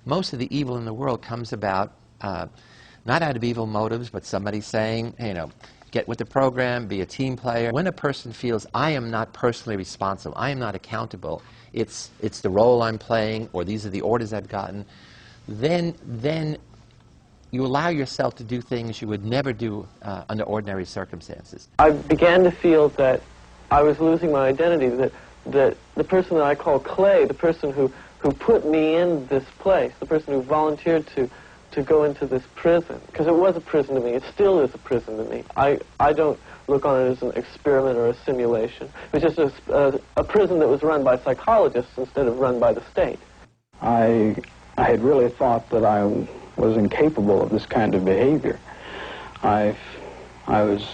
most of the evil in the world comes about not out of evil motives, but somebody saying, you know, get with the program, be a team player. When a person feels, I am not personally responsible, I am not accountable, it's the role I'm playing, or these are the orders I've gotten, then you allow yourself to do things you would never do under ordinary circumstances. I began to feel that I was losing my identity, that the person that I call Clay, the person who put me in this place, the person who volunteered to go into this prison, because it was a prison to me, it still is a prison to me. I don't look on it as an experiment or a simulation. It was just a prison that was run by psychologists instead of run by the state. I had really thought that I was incapable of this kind of behavior. I was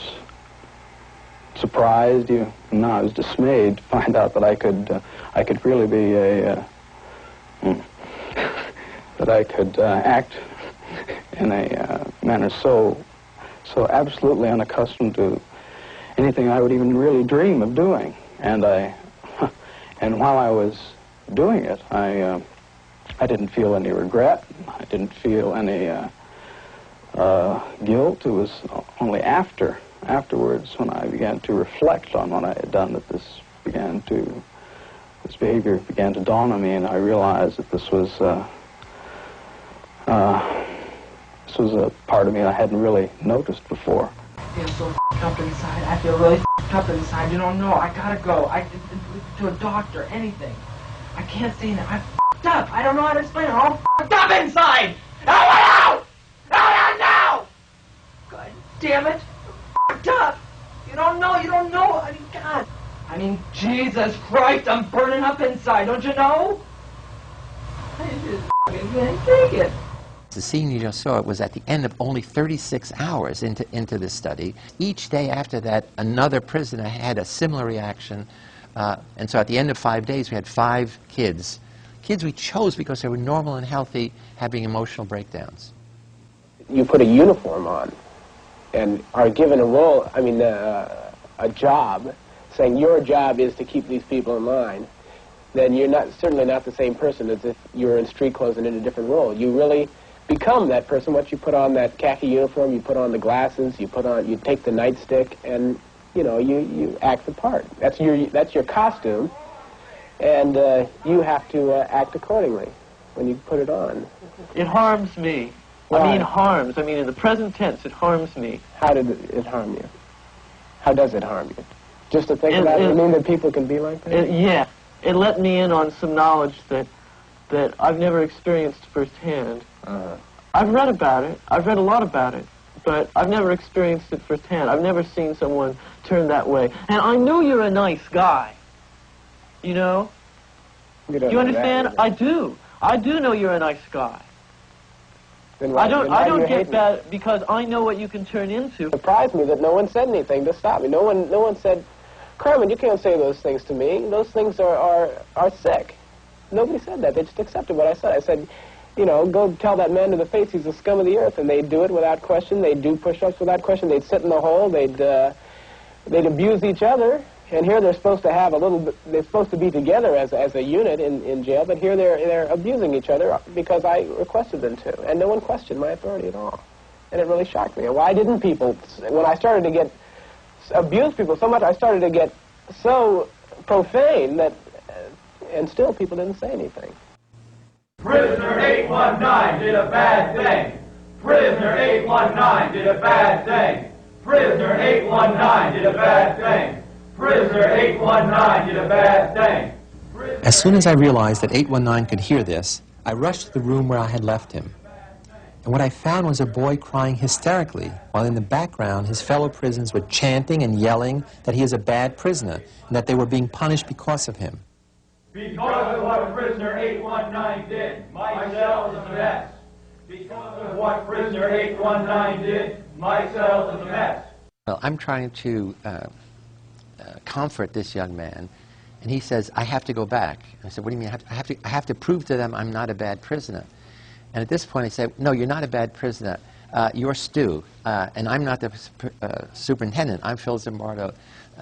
surprised, no, I was dismayed to find out that I could really be that I could act in a manner so absolutely unaccustomed to anything I would even really dream of doing. And while I was doing it, I didn't feel any regret. I didn't feel any guilt. It was only afterwards when I began to reflect on what I had done that this behavior began to dawn on me, and I realized that this was a part of me I hadn't really noticed before. I feel so up inside. I feel really up inside. You don't know. I gotta go. To a doctor, anything. I can't say that. I'm up. I don't know how to explain it. I'm all up inside. I want out! Out now! God damn it. I'm up. You don't know. I mean, God. I mean, Jesus Christ, I'm burning up inside. Don't you know? I just can't take it. The scene you just saw was at the end of only 36 hours into this study. Each day after that, another prisoner had a similar reaction. And so at the end of 5 days, we had 5 kids. Kids we chose because they were normal and healthy, having emotional breakdowns. You put a uniform on and are given a role, I mean, a job, saying your job is to keep these people in line, then you're certainly not the same person as if you were in street clothes and in a different role. You really become that person. Once you put on that khaki uniform, you put on the glasses, you take the nightstick, and you act the part. That's your costume, and you have to act accordingly when you put it on. It harms me. Why? I mean, harms. I mean, in the present tense, it harms me. How did it harm you? How does it harm you? Just to think about it, you mean that people can be like that? Yeah. It let me in on some knowledge that I've never experienced firsthand. I've read about it. I've read a lot about it, but I've never experienced it firsthand. I've never seen someone turn that way. And I know you're a nice guy. You know? You Do you understand? I do. I do know you're a nice guy. Then why, I don't get me? bad because I know what you can turn into. It surprised me that no one said anything to stop me. No one said, Carmen, you can't say those things to me. Those things are sick. Nobody said that. They just accepted what I said. I said, go tell that man to the face he's the scum of the earth, and they'd do it without question. They'd do push-ups without question. They'd sit in the hole. They'd abuse each other. And here they're supposed to have they're supposed to be together as a unit in jail, but here they're abusing each other because I requested them to. And no one questioned my authority at all. And it really shocked me. And why didn't people, when I started to abuse people so much, I started to get so profane that, and still people didn't say anything. Prisoner 819 did a bad thing. Prisoner 819 did a bad thing. Prisoner 819 did a bad thing. Prisoner 819 did a bad thing. As soon as I realized that 819 could hear this, I rushed to the room where I had left him. And what I found was a boy crying hysterically, while in the background his fellow prisoners were chanting and yelling that he is a bad prisoner and that they were being punished because of him. Because of what prisoner 819 did, my cell is a mess. Because of what prisoner 819 did, my cell is a mess. Well, I'm trying to comfort this young man, and he says, I have to go back. I said, what do you mean? I have to prove to them I'm not a bad prisoner. And at this point I said, no, you're not a bad prisoner. You're Stu, and I'm not the superintendent. I'm Phil Zimbardo.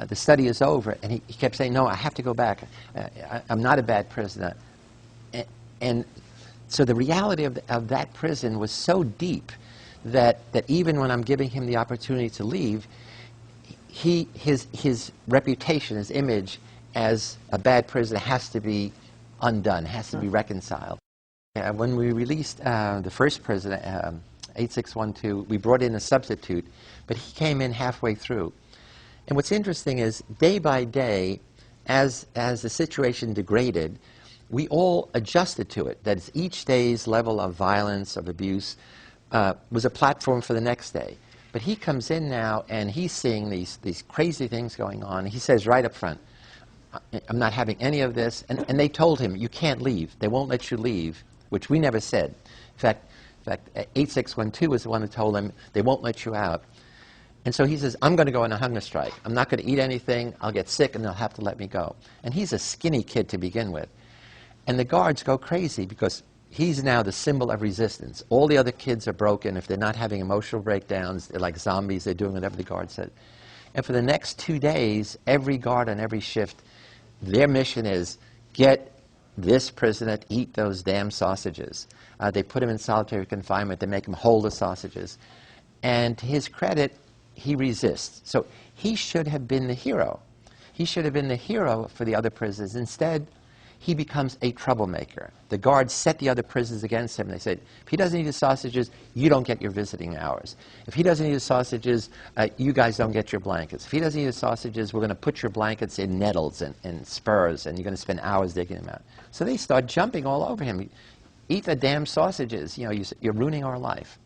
The study is over. And he kept saying, no, I have to go back. I'm not a bad prisoner. And So the reality of that prison was so deep that even when I'm giving him the opportunity to leave, his reputation, his image as a bad prisoner has to be undone, has to be reconciled. When we released the first prisoner, 8612, we brought in a substitute, but he came in halfway through. And what's interesting is, day by day, as the situation degraded, we all adjusted to it. That is, each day's level of violence, of abuse, was a platform for the next day. But he comes in now, and he's seeing these crazy things going on. He says right up front, I'm not having any of this. And they told him, you can't leave. They won't let you leave, which we never said. In fact, 8612 was the one who told him, they won't let you out. And so he says, I'm going to go on a hunger strike. I'm not going to eat anything. I'll get sick, and they'll have to let me go. And he's a skinny kid to begin with. And the guards go crazy because he's now the symbol of resistance. All the other kids are broken. If they're not having emotional breakdowns, they're like zombies. They're doing whatever the guard said. And for the next 2 days, every guard on every shift, their mission is get this prisoner to eat those damn sausages. They put him in solitary confinement. They make him hold the sausages. And to his credit, he resists. So he should have been the hero. He should have been the hero for the other prisoners. Instead, he becomes a troublemaker. The guards set the other prisoners against him. They said, if he doesn't eat the sausages, you don't get your visiting hours. If he doesn't eat the sausages, you guys don't get your blankets. If he doesn't eat the sausages, we're going to put your blankets in nettles and spurs, and you're going to spend hours digging them out. So they start jumping all over him. Eat the damn sausages. You know, you're ruining our life.